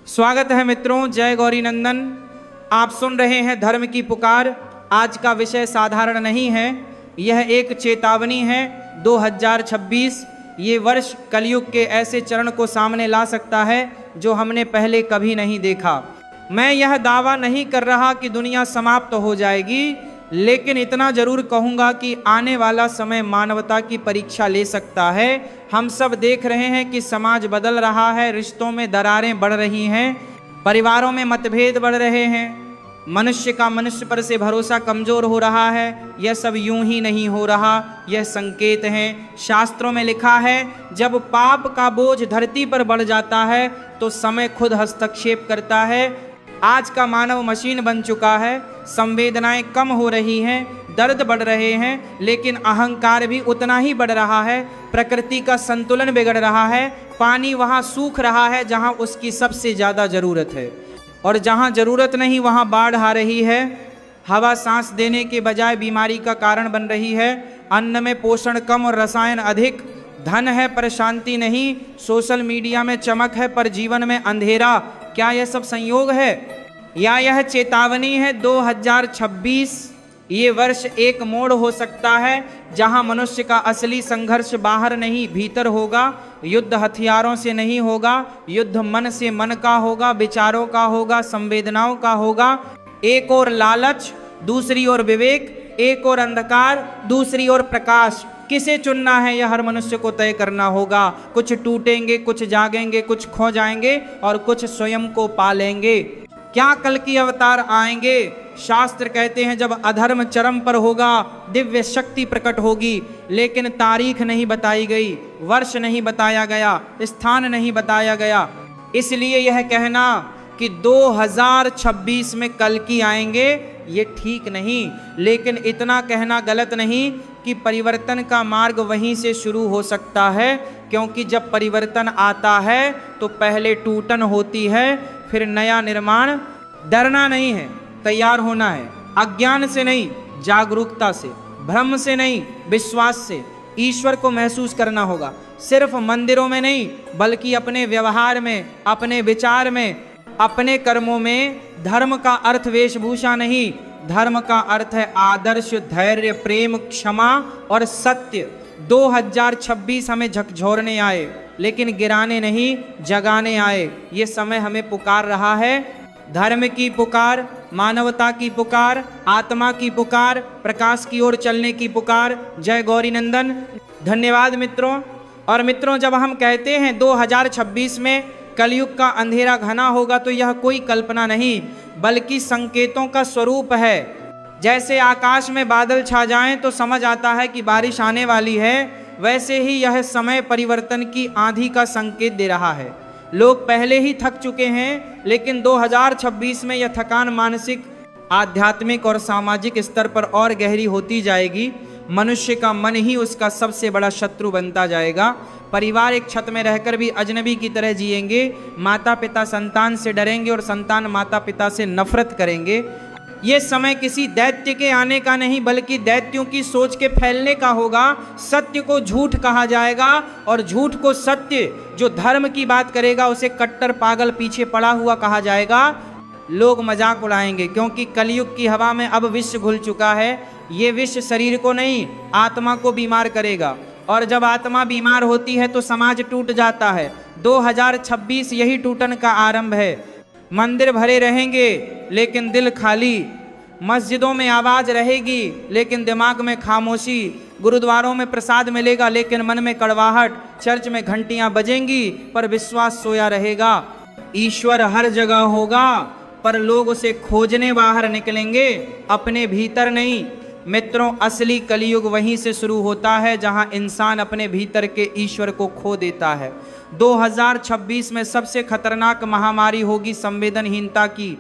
स्वागत है मित्रों, जय गौरी नंदन। आप सुन रहे हैं धर्म की पुकार। आज का विषय साधारण नहीं है, यह एक चेतावनी है। 2026 ये वर्ष कलयुग के ऐसे चरण को सामने ला सकता है जो हमने पहले कभी नहीं देखा। मैं यह दावा नहीं कर रहा कि दुनिया समाप्त हो जाएगी, लेकिन इतना जरूर कहूँगा कि आने वाला समय मानवता की परीक्षा ले सकता है। हम सब देख रहे हैं कि समाज बदल रहा है, रिश्तों में दरारें बढ़ रही हैं, परिवारों में मतभेद बढ़ रहे हैं, मनुष्य का मनुष्य पर से भरोसा कमज़ोर हो रहा है। यह सब यूं ही नहीं हो रहा, यह संकेत हैं। शास्त्रों में लिखा है, जब पाप का बोझ धरती पर बढ़ जाता है तो समय खुद हस्तक्षेप करता है। आज का मानव मशीन बन चुका है, संवेदनाएं कम हो रही हैं, दर्द बढ़ रहे हैं, लेकिन अहंकार भी उतना ही बढ़ रहा है। प्रकृति का संतुलन बिगड़ रहा है, पानी वहाँ सूख रहा है जहाँ उसकी सबसे ज़्यादा ज़रूरत है, और जहाँ ज़रूरत नहीं वहाँ बाढ़ आ रही है। हवा सांस देने के बजाय बीमारी का कारण बन रही है। अन्न में पोषण कम और रसायन अधिक। धन है पर शांति नहीं। सोशल मीडिया में चमक है पर जीवन में अंधेरा। क्या यह सब संयोग है या यह चेतावनी है? 2026 ये वर्ष एक मोड़ हो सकता है जहां मनुष्य का असली संघर्ष बाहर नहीं भीतर होगा। युद्ध हथियारों से नहीं होगा, युद्ध मन से मन का होगा, विचारों का होगा, संवेदनाओं का होगा। एक और लालच, दूसरी ओर विवेक, एक और अंधकार, दूसरी ओर प्रकाश। किसे चुनना है यह हर मनुष्य को तय करना होगा। कुछ टूटेंगे, कुछ जागेंगे, कुछ खो जाएंगे और कुछ स्वयं को पालेंगे। क्या कल की अवतार आएंगे? शास्त्र कहते हैं जब अधर्म चरम पर होगा दिव्य शक्ति प्रकट होगी, लेकिन तारीख नहीं बताई गई, वर्ष नहीं बताया गया, स्थान नहीं बताया गया। इसलिए यह कहना कि 2026 में कल की आएंगे ये ठीक नहीं, लेकिन इतना कहना गलत नहीं कि परिवर्तन का मार्ग वहीं से शुरू हो सकता है। क्योंकि जब परिवर्तन आता है तो पहले टूटन होती है, फिर नया निर्माण। डरना नहीं है, तैयार होना है। अज्ञान से नहीं, जागरूकता से। भ्रम से नहीं, विश्वास से। ईश्वर को महसूस करना होगा, सिर्फ मंदिरों में नहीं बल्कि अपने व्यवहार में, अपने विचार में, अपने कर्मों में। धर्म का अर्थ वेशभूषा नहीं, धर्म का अर्थ है आदर्श, धैर्य, प्रेम, क्षमा और सत्य। 2026 हमें झकझोरने आए, लेकिन गिराने नहीं, जगाने आए। ये समय हमें पुकार रहा है। धर्म की पुकार, मानवता की पुकार, आत्मा की पुकार, प्रकाश की ओर चलने की पुकार। जय गौरी नंदन। धन्यवाद मित्रों। और मित्रों, जब हम कहते हैं 2026 में कलयुग का अंधेरा घना होगा, तो यह कोई कल्पना नहीं बल्कि संकेतों का स्वरूप है। जैसे आकाश में बादल छा जाएं तो समझ आता है कि बारिश आने वाली है, वैसे ही यह समय परिवर्तन की आंधी का संकेत दे रहा है। लोग पहले ही थक चुके हैं, लेकिन 2026 में यह थकान मानसिक, आध्यात्मिक और सामाजिक स्तर पर और गहरी होती जाएगी। मनुष्य का मन ही उसका सबसे बड़ा शत्रु बनता जाएगा। परिवार एक छत में रहकर भी अजनबी की तरह जिएंगे। माता पिता संतान से डरेंगे और संतान माता पिता से नफरत करेंगे। ये समय किसी दैत्य के आने का नहीं बल्कि दैत्यों की सोच के फैलने का होगा। सत्य को झूठ कहा जाएगा और झूठ को सत्य। जो धर्म की बात करेगा उसे कट्टर, पागल, पीछे पड़ा हुआ कहा जाएगा। लोग मजाक उड़ाएंगे क्योंकि कलयुग की हवा में अब विष घुल चुका है। ये विष शरीर को नहीं, आत्मा को बीमार करेगा, और जब आत्मा बीमार होती है तो समाज टूट जाता है। 2026 यही टूटन का आरंभ है। मंदिर भरे रहेंगे लेकिन दिल खाली। मस्जिदों में आवाज़ रहेगी लेकिन दिमाग में खामोशी। गुरुद्वारों में प्रसाद मिलेगा लेकिन मन में कड़वाहट। चर्च में घंटियां बजेंगी पर विश्वास सोया रहेगा। ईश्वर हर जगह होगा पर लोग उसे खोजने बाहर निकलेंगे, अपने भीतर नहीं। मित्रों, असली कलयुग वहीं से शुरू होता है जहां इंसान अपने भीतर के ईश्वर को खो देता है। 2026 में सबसे खतरनाक महामारी होगी संवेदनहीनता की।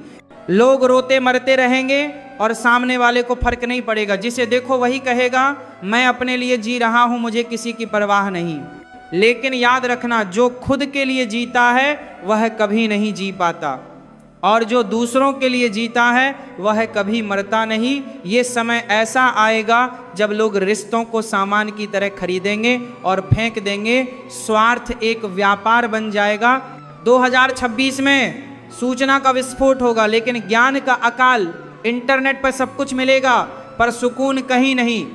लोग रोते मरते रहेंगे और सामने वाले को फर्क नहीं पड़ेगा। जिसे देखो वही कहेगा मैं अपने लिए जी रहा हूं, मुझे किसी की परवाह नहीं। लेकिन याद रखना, जो खुद के लिए जीता है वह कभी नहीं जी पाता, और जो दूसरों के लिए जीता है वह कभी मरता नहीं। ये समय ऐसा आएगा जब लोग रिश्तों को सामान की तरह खरीदेंगे और फेंक देंगे। स्वार्थ एक व्यापार बन जाएगा। 2026 में सूचना का विस्फोट होगा, लेकिन ज्ञान का अकाल। इंटरनेट पर सब कुछ मिलेगा पर सुकून कहीं नहीं।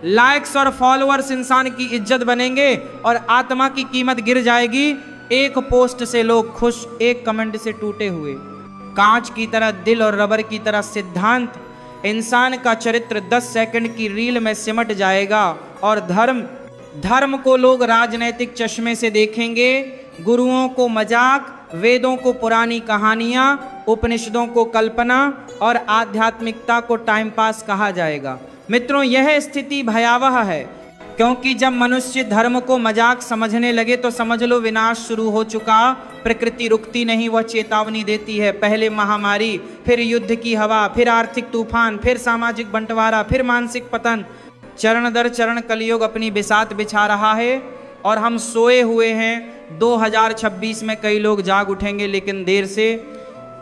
लाइक्स और फॉलोअर्स इंसान की इज्जत बनेंगे और आत्मा की कीमत गिर जाएगी। एक पोस्ट से लोग खुश, एक कमेंट से टूटे हुए। कांच की तरह दिल और रबर की तरह सिद्धांत। इंसान का चरित्र 10 सेकंड की रील में सिमट जाएगा। और धर्म को लोग राजनैतिक चश्मे से देखेंगे, गुरुओं को मजाक, वेदों को पुरानी कहानियां, उपनिषदों को कल्पना और आध्यात्मिकता को टाइम पास कहा जाएगा। मित्रों, यह स्थिति भयावह है, क्योंकि जब मनुष्य धर्म को मजाक समझने लगे तो समझ लो विनाश शुरू हो चुका। प्रकृति रुकती नहीं, वह चेतावनी देती है। पहले महामारी, फिर युद्ध की हवा, फिर आर्थिक तूफान, फिर सामाजिक बंटवारा, फिर मानसिक पतन। चरण दर चरण कलयुग अपनी बिसात बिछा रहा है और हम सोए हुए हैं। 2026 में कई लोग जाग उठेंगे, लेकिन देर से।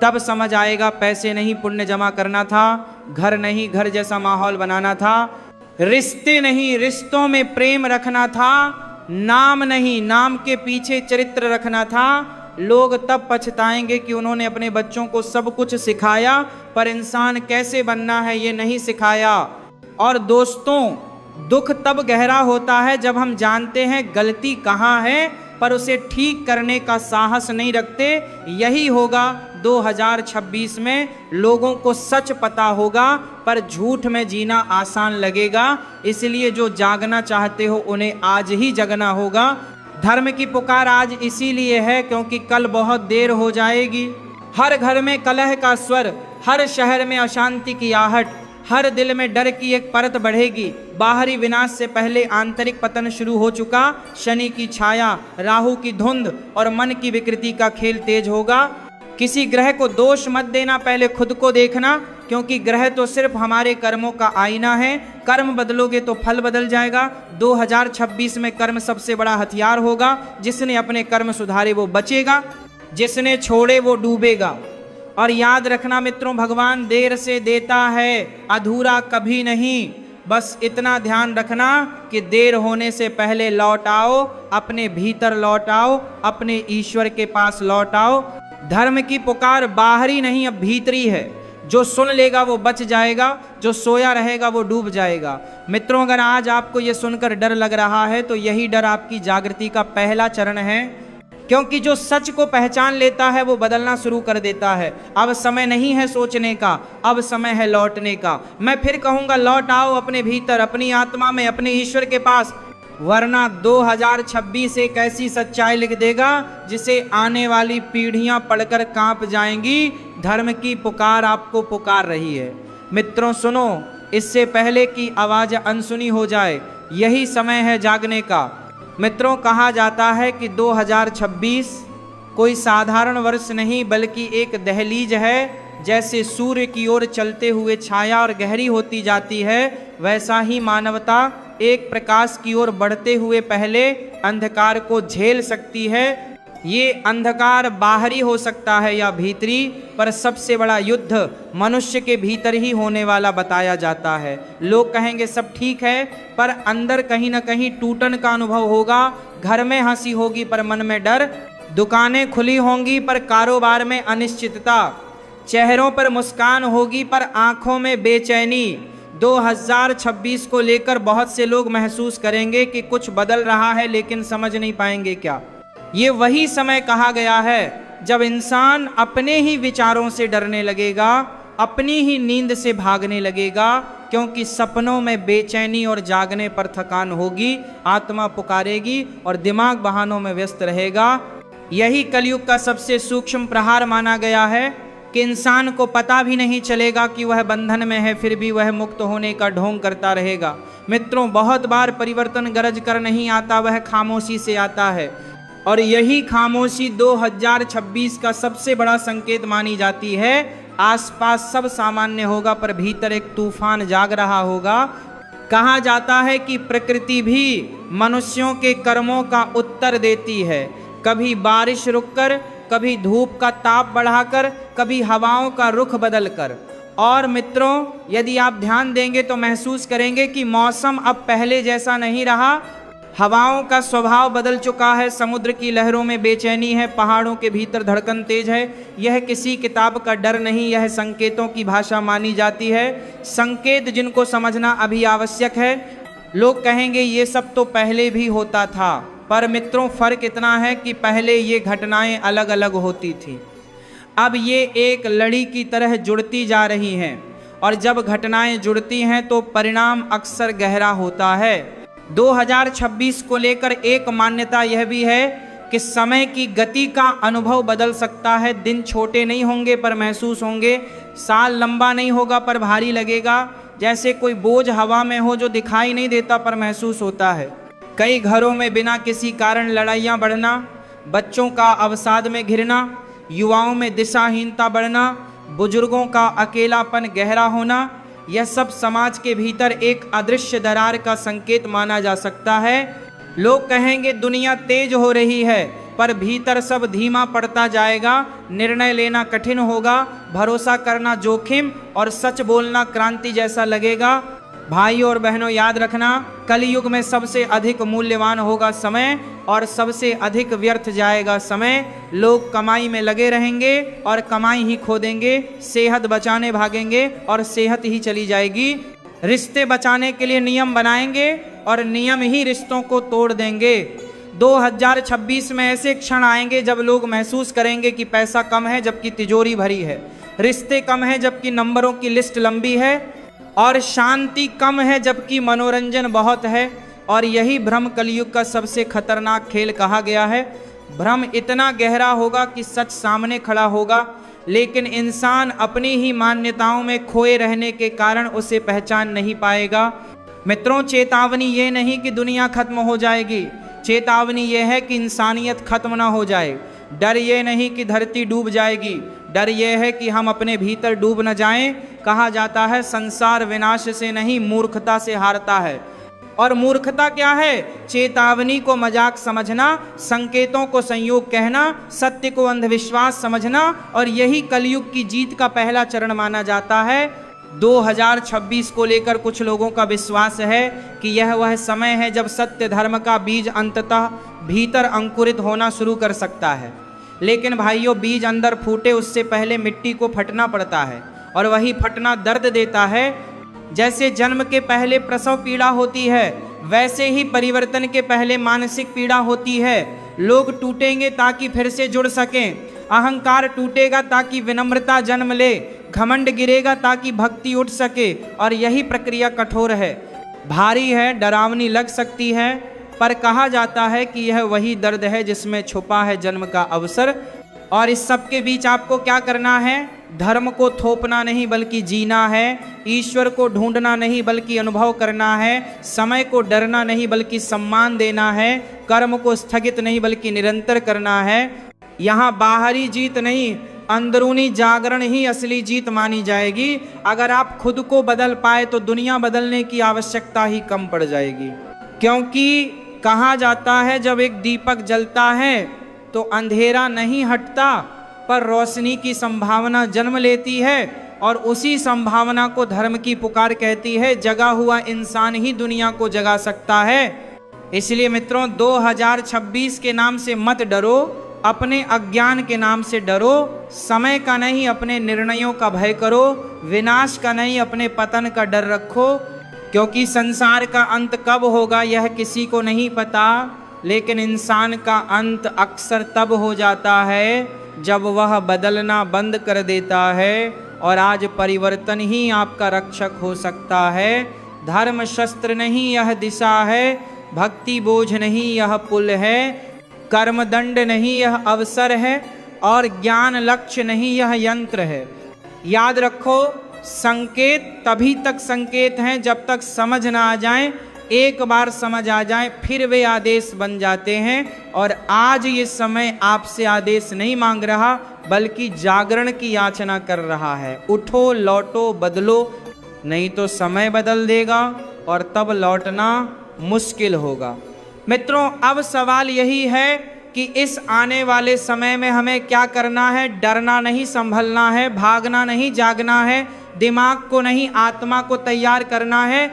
तब समझ आएगा पैसे नहीं पुण्य जमा करना था, घर नहीं घर जैसा माहौल बनाना था, रिश्ते नहीं रिश्तों में प्रेम रखना था, नाम नहीं नाम के पीछे चरित्र रखना था। लोग तब पछताएंगे कि उन्होंने अपने बच्चों को सब कुछ सिखाया पर इंसान कैसे बनना है ये नहीं सिखाया। और दोस्तों, दुख तब गहरा होता है जब हम जानते हैं गलती कहाँ है पर उसे ठीक करने का साहस नहीं रखते। यही होगा 2026 में। लोगों को सच पता होगा पर झूठ में जीना आसान लगेगा। इसलिए जो जागना चाहते हो उन्हें आज ही जगना होगा। धर्म की पुकार आज इसीलिए है क्योंकि कल बहुत देर हो जाएगी। हर घर में कलह का स्वर, हर शहर में अशांति की आहट, हर दिल में डर की एक परत बढ़ेगी। बाहरी विनाश से पहले आंतरिक पतन शुरू हो चुका। शनि की छाया, राहु की धुंध और मन की विकृति का खेल तेज होगा। किसी ग्रह को दोष मत देना, पहले खुद को देखना, क्योंकि ग्रह तो सिर्फ हमारे कर्मों का आईना है। कर्म बदलोगे तो फल बदल जाएगा। 2026 में कर्म सबसे बड़ा हथियार होगा। जिसने अपने कर्म सुधारे वो बचेगा, जिसने छोड़े वो डूबेगा। और याद रखना मित्रों, भगवान देर से देता है, अधूरा कभी नहीं। बस इतना ध्यान रखना कि देर होने से पहले लौट आओ, अपने भीतर लौट आओ, अपने ईश्वर के पास लौट आओ। धर्म की पुकार बाहरी नहीं अब भीतरी है। जो सुन लेगा वो बच जाएगा, जो सोया रहेगा वो डूब जाएगा। मित्रों, अगर आज आपको ये सुनकर डर लग रहा है तो यही डर आपकी जागृति का पहला चरण है, क्योंकि जो सच को पहचान लेता है वो बदलना शुरू कर देता है। अब समय नहीं है सोचने का, अब समय है लौटने का। मैं फिर कहूँगा, लौट आओ अपने भीतर, अपनी आत्मा में, अपने ईश्वर के पास, वरना 2026 एक ऐसी सच्चाई लिख देगा जिसे आने वाली पीढ़ियां पढ़कर कांप जाएंगी। धर्म की पुकार आपको पुकार रही है। मित्रों सुनो, इससे पहले कि आवाज अनसुनी हो जाए, यही समय है जागने का। मित्रों, कहा जाता है कि 2026 कोई साधारण वर्ष नहीं बल्कि एक दहलीज है। जैसे सूर्य की ओर चलते हुए छाया और गहरी होती जाती है, वैसा ही मानवता एक प्रकाश की ओर बढ़ते हुए पहले अंधकार को झेल सकती है। ये अंधकार बाहरी हो सकता है या भीतरी, पर सबसे बड़ा युद्ध मनुष्य के भीतर ही होने वाला बताया जाता है। लोग कहेंगे सब ठीक है, पर अंदर कहीं ना कहीं टूटन का अनुभव होगा। घर में हंसी होगी पर मन में डर, दुकानें खुली होंगी पर कारोबार में अनिश्चितता, चेहरों पर मुस्कान होगी पर आंखों में बेचैनी। 2026 को लेकर बहुत से लोग महसूस करेंगे कि कुछ बदल रहा है, लेकिन समझ नहीं पाएंगे क्या। ये वही समय कहा गया है जब इंसान अपने ही विचारों से डरने लगेगा, अपनी ही नींद से भागने लगेगा, क्योंकि सपनों में बेचैनी और जागने पर थकान होगी। आत्मा पुकारेगी और दिमाग बहानों में व्यस्त रहेगा। यही कलयुग का सबसे सूक्ष्म प्रहार माना गया है कि इंसान को पता भी नहीं चलेगा कि वह बंधन में है, फिर भी वह मुक्त होने का ढोंग करता रहेगा। मित्रों, बहुत बार परिवर्तन गरज कर नहीं आता, वह खामोशी से आता है। और यही खामोशी 2026 का सबसे बड़ा संकेत मानी जाती है। आसपास सब सामान्य होगा पर भीतर एक तूफान जाग रहा होगा। कहा जाता है कि प्रकृति भी मनुष्यों के कर्मों का उत्तर देती है, कभी बारिश रुककर, कभी धूप का ताप बढ़ाकर, कभी हवाओं का रुख बदलकर। और मित्रों, यदि आप ध्यान देंगे तो महसूस करेंगे कि मौसम अब पहले जैसा नहीं रहा। हवाओं का स्वभाव बदल चुका है, समुद्र की लहरों में बेचैनी है, पहाड़ों के भीतर धड़कन तेज है। यह किसी किताब का डर नहीं, यह संकेतों की भाषा मानी जाती है। संकेत जिनको समझना अभी आवश्यक है। लोग कहेंगे ये सब तो पहले भी होता था, पर मित्रों फर्क इतना है कि पहले ये घटनाएं अलग अलग होती थी, अब ये एक लड़ी की तरह जुड़ती जा रही हैं, और जब घटनाएं जुड़ती हैं तो परिणाम अक्सर गहरा होता है। 2026 को लेकर एक मान्यता यह भी है कि समय की गति का अनुभव बदल सकता है। दिन छोटे नहीं होंगे पर महसूस होंगे, साल लंबा नहीं होगा पर भारी लगेगा, जैसे कोई बोझ हवा में हो जो दिखाई नहीं देता पर महसूस होता है। कई घरों में बिना किसी कारण लड़ाइयाँ बढ़ना, बच्चों का अवसाद में घिरना, युवाओं में दिशाहीनता बढ़ना, बुजुर्गों का अकेलापन गहरा होना, यह सब समाज के भीतर एक अदृश्य दरार का संकेत माना जा सकता है। लोग कहेंगे दुनिया तेज हो रही है, पर भीतर सब धीमा पड़ता जाएगा, निर्णय लेना कठिन होगा, भरोसा करना जोखिम और सच बोलना क्रांति जैसा लगेगा। भाइयों और बहनों, याद रखना, कलयुग में सबसे अधिक मूल्यवान होगा समय और सबसे अधिक व्यर्थ जाएगा समय। लोग कमाई में लगे रहेंगे और कमाई ही खो देंगे, सेहत बचाने भागेंगे और सेहत ही चली जाएगी, रिश्ते बचाने के लिए नियम बनाएंगे और नियम ही रिश्तों को तोड़ देंगे। 2026 में ऐसे क्षण आएंगे जब लोग महसूस करेंगे कि पैसा कम है जबकि तिजोरी भरी है, रिश्ते कम है जबकि नंबरों की लिस्ट लंबी है, और शांति कम है जबकि मनोरंजन बहुत है। और यही भ्रम कलयुग का सबसे खतरनाक खेल कहा गया है। भ्रम इतना गहरा होगा कि सच सामने खड़ा होगा, लेकिन इंसान अपनी ही मान्यताओं में खोए रहने के कारण उसे पहचान नहीं पाएगा। मित्रों, चेतावनी ये नहीं कि दुनिया खत्म हो जाएगी, चेतावनी ये है कि इंसानियत खत्म ना हो जाए। डर ये नहीं कि धरती डूब जाएगी, डर ये है कि हम अपने भीतर डूब न जाएं। कहा जाता है संसार विनाश से नहीं मूर्खता से हारता है। और मूर्खता क्या है? चेतावनी को मजाक समझना, संकेतों को संयोग कहना, सत्य को अंधविश्वास समझना, और यही कलयुग की जीत का पहला चरण माना जाता है। 2026 को लेकर कुछ लोगों का विश्वास है कि यह वह समय है जब सत्य धर्म का बीज अंततः भीतर अंकुरित होना शुरू कर सकता है। लेकिन भाइयों, बीज अंदर फूटे उससे पहले मिट्टी को फटना पड़ता है, और वही फटना दर्द देता है। जैसे जन्म के पहले प्रसव पीड़ा होती है, वैसे ही परिवर्तन के पहले मानसिक पीड़ा होती है। लोग टूटेंगे ताकि फिर से जुड़ सकें, अहंकार टूटेगा ताकि विनम्रता जन्म ले, घमंड गिरेगा ताकि भक्ति उठ सके, और यही प्रक्रिया कठोर है, भारी है, डरावनी लग सकती है, पर कहा जाता है कि यह वही दर्द है जिसमें छुपा है जन्म का अवसर। और इस सब के बीच आपको क्या करना है? धर्म को थोपना नहीं बल्कि जीना है, ईश्वर को ढूंढना नहीं बल्कि अनुभव करना है, समय को डरना नहीं बल्कि सम्मान देना है, कर्म को स्थगित नहीं बल्कि निरंतर करना है। यहाँ बाहरी जीत नहीं, अंदरूनी जागरण ही असली जीत मानी जाएगी। अगर आप खुद को बदल पाए तो दुनिया बदलने की आवश्यकता ही कम पड़ जाएगी। क्योंकि कहा जाता है जब एक दीपक जलता है तो अंधेरा नहीं हटता, पर रोशनी की संभावना जन्म लेती है, और उसी संभावना को धर्म की पुकार कहती है। जगा हुआ इंसान ही दुनिया को जगा सकता है। इसलिए मित्रों, 2026 के नाम से मत डरो, अपने अज्ञान के नाम से डरो। समय का नहीं, अपने निर्णयों का भय करो। विनाश का नहीं, अपने पतन का डर रखो। क्योंकि संसार का अंत कब होगा यह किसी को नहीं पता, लेकिन इंसान का अंत अक्सर तब हो जाता है जब वह बदलना बंद कर देता है। और आज परिवर्तन ही आपका रक्षक हो सकता है। धर्म शस्त्र नहीं यह दिशा है, भक्ति बोझ नहीं यह पुल है, कर्मदंड नहीं यह अवसर है, और ज्ञान लक्ष्य नहीं यह यंत्र है। याद रखो, संकेत तभी तक संकेत हैं जब तक समझ ना आ जाएं। एक बार समझ आ जाएं फिर वे आदेश बन जाते हैं। और आज ये समय आपसे आदेश नहीं मांग रहा बल्कि जागरण की याचना कर रहा है। उठो, लौटो, बदलो, नहीं तो समय बदल देगा और तब लौटना मुश्किल होगा। मित्रों, अब सवाल यही है कि इस आने वाले समय में हमें क्या करना है? डरना नहीं, संभलना है, भागना नहीं, जागना है, दिमाग को नहीं आत्मा को तैयार करना है।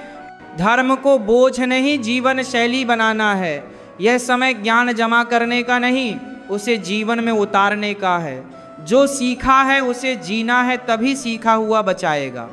धर्म को बोझ नहीं जीवन शैली बनाना है। यह समय ज्ञान जमा करने का नहीं, उसे जीवन में उतारने का है। जो सीखा है उसे जीना है, तभी सीखा हुआ बचाएगा।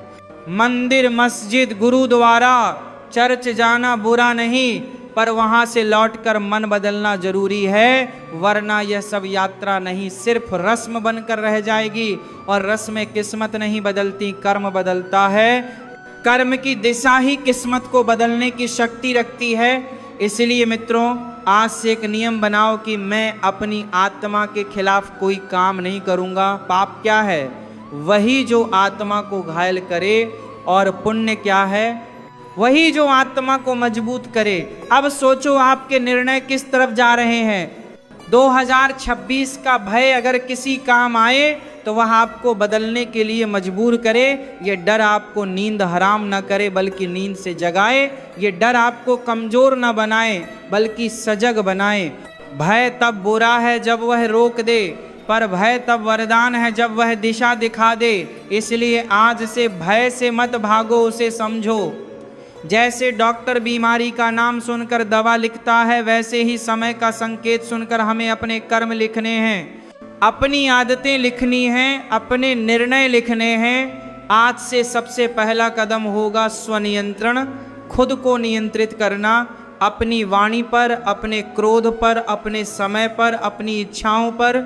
मंदिर, मस्जिद, गुरुद्वारा, चर्च जाना बुरा नहीं, पर वहाँ से लौटकर मन बदलना जरूरी है, वरना यह सब यात्रा नहीं, सिर्फ रस्म बनकर रह जाएगी। और रस्म में किस्मत नहीं बदलती, कर्म बदलता है। कर्म की दिशा ही किस्मत को बदलने की शक्ति रखती है। इसलिए मित्रों, आज से एक नियम बनाओ कि मैं अपनी आत्मा के खिलाफ कोई काम नहीं करूँगा। पाप क्या है? वही जो आत्मा को घायल करे, और पुण्य क्या है? वही जो आत्मा को मजबूत करे। अब सोचो आपके निर्णय किस तरफ जा रहे हैं। 2026 का भय अगर किसी काम आए तो वह आपको बदलने के लिए मजबूर करे। ये डर आपको नींद हराम न करे बल्कि नींद से जगाए। ये डर आपको कमजोर न बनाए बल्कि सजग बनाए। भय तब बुरा है जब वह रोक दे, पर भय तब वरदान है जब वह दिशा दिखा दे। इसलिए आज से भय से मत भागो, उसे समझो। जैसे डॉक्टर बीमारी का नाम सुनकर दवा लिखता है, वैसे ही समय का संकेत सुनकर हमें अपने कर्म लिखने हैं, अपनी आदतें लिखनी हैं, अपने निर्णय लिखने हैं। आज से सबसे पहला कदम होगा स्वनियंत्रण, खुद को नियंत्रित करना, अपनी वाणी पर, अपने क्रोध पर, अपने समय पर, अपनी इच्छाओं पर।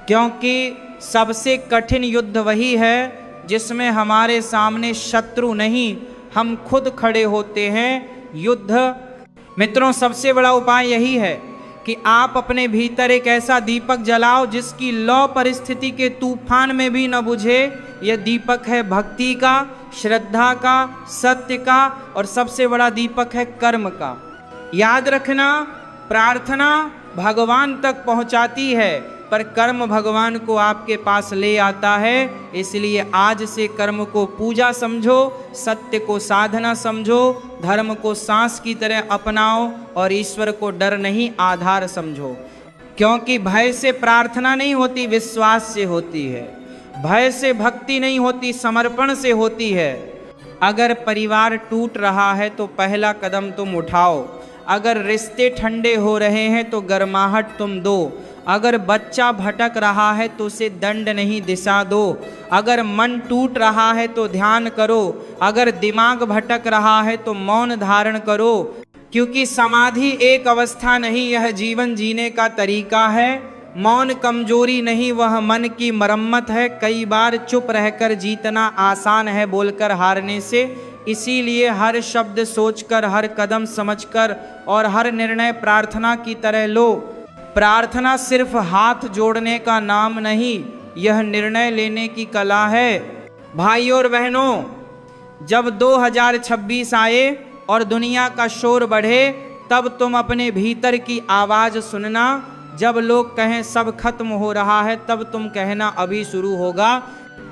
क्योंकि सबसे कठिन युद्ध वही है जिसमें हमारे सामने शत्रु नहीं, हम खुद खड़े होते हैं। युद्ध मित्रों, सबसे बड़ा उपाय यही है कि आप अपने भीतर एक ऐसा दीपक जलाओ जिसकी लौ परिस्थिति के तूफान में भी न बुझे। यह दीपक है भक्ति का, श्रद्धा का, सत्य का, और सबसे बड़ा दीपक है कर्म का। याद रखना, प्रार्थना भगवान तक पहुंचाती है, पर कर्म भगवान को आपके पास ले आता है। इसलिए आज से कर्म को पूजा समझो, सत्य को साधना समझो, धर्म को सांस की तरह अपनाओ, और ईश्वर को डर नहीं आधार समझो। क्योंकि भय से प्रार्थना नहीं होती, विश्वास से होती है। भय से भक्ति नहीं होती, समर्पण से होती है। अगर परिवार टूट रहा है तो पहला कदम तुम उठाओ। अगर रिश्ते ठंडे हो रहे हैं तो गर्माहट तुम दो। अगर बच्चा भटक रहा है तो उसे दंड नहीं दिशा दो। अगर मन टूट रहा है तो ध्यान करो। अगर दिमाग भटक रहा है तो मौन धारण करो। क्योंकि समाधि एक अवस्था नहीं, यह जीवन जीने का तरीका है। मौन कमजोरी नहीं, वह मन की मरम्मत है। कई बार चुप रहकर जीतना आसान है बोलकर हारने से। इसीलिए हर शब्द सोचकर, हर कदम समझकर और हर निर्णय प्रार्थना की तरह लो। प्रार्थना सिर्फ हाथ जोड़ने का नाम नहीं, यह निर्णय लेने की कला है। भाइयों और बहनों, जब 2026 आए और दुनिया का शोर बढ़े, तब तुम अपने भीतर की आवाज़ सुनना। जब लोग कहें सब खत्म हो रहा है, तब तुम कहना अभी शुरू होगा।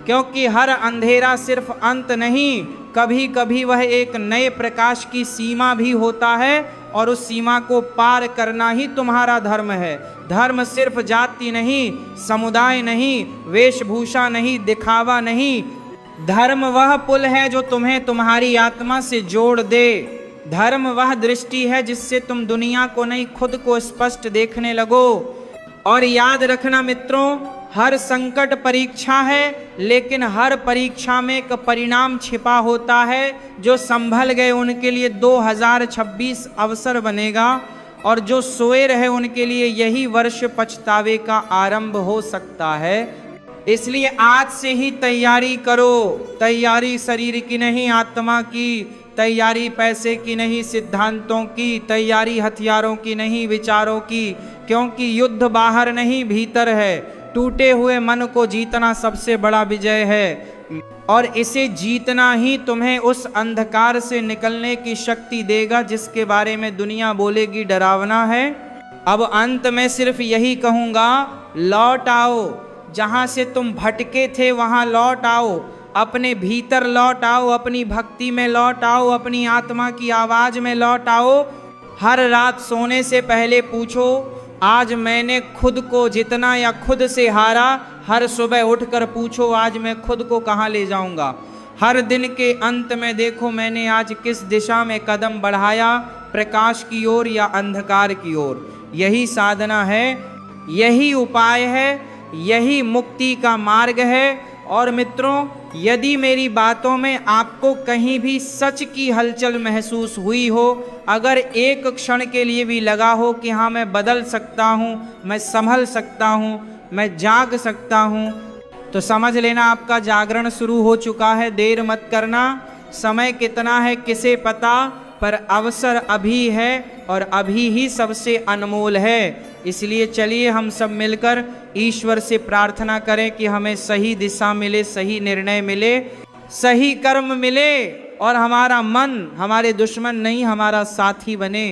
क्योंकि हर अंधेरा सिर्फ अंत नहीं, कभी कभी वह एक नए प्रकाश की सीमा भी होता है, और उस सीमा को पार करना ही तुम्हारा धर्म है। धर्म सिर्फ जाति नहीं, समुदाय नहीं, वेशभूषा नहीं, दिखावा नहीं। धर्म वह पुल है जो तुम्हें तुम्हारी आत्मा से जोड़ दे। धर्म वह दृष्टि है जिससे तुम दुनिया को नहीं, खुद को स्पष्ट देखने लगो। और याद रखना मित्रों, हर संकट परीक्षा है, लेकिन हर परीक्षा में एक परिणाम छिपा होता है। जो संभल गए उनके लिए 2026 अवसर बनेगा, और जो सोए रहे उनके लिए यही वर्ष पछतावे का आरंभ हो सकता है। इसलिए आज से ही तैयारी करो। तैयारी शरीर की नहीं, आत्मा की। तैयारी पैसे की नहीं, सिद्धांतों की। तैयारी हथियारों की नहीं, विचारों की। क्योंकि युद्ध बाहर नहीं, भीतर है। टूटे हुए मन को जीतना सबसे बड़ा विजय है, और इसे जीतना ही तुम्हें उस अंधकार से निकलने की शक्ति देगा जिसके बारे में दुनिया बोलेगी डरावना है। अब अंत में सिर्फ यही कहूँगा, लौट आओ। जहाँ से तुम भटके थे वहाँ लौट आओ। अपने भीतर लौट आओ, अपनी भक्ति में लौट आओ, अपनी आत्मा की आवाज़ में लौट आओ। हर रात सोने से पहले पूछो, आज मैंने खुद को जितना या खुद से हारा। हर सुबह उठकर पूछो, आज मैं खुद को कहाँ ले जाऊंगा। हर दिन के अंत में देखो मैंने आज किस दिशा में कदम बढ़ाया, प्रकाश की ओर या अंधकार की ओर। यही साधना है, यही उपाय है, यही मुक्ति का मार्ग है। और मित्रों, यदि मेरी बातों में आपको कहीं भी सच की हलचल महसूस हुई हो, अगर एक क्षण के लिए भी लगा हो कि हाँ मैं बदल सकता हूँ, मैं संभल सकता हूँ, मैं जाग सकता हूँ, तो समझ लेना आपका जागरण शुरू हो चुका है। देर मत करना। समय कितना है किसे पता, पर अवसर अभी है और अभी ही सबसे अनमोल है। इसलिए चलिए हम सब मिलकर ईश्वर से प्रार्थना करें कि हमें सही दिशा मिले, सही निर्णय मिले, सही कर्म मिले और हमारा मन हमारे दुश्मन नहीं हमारा साथी बने।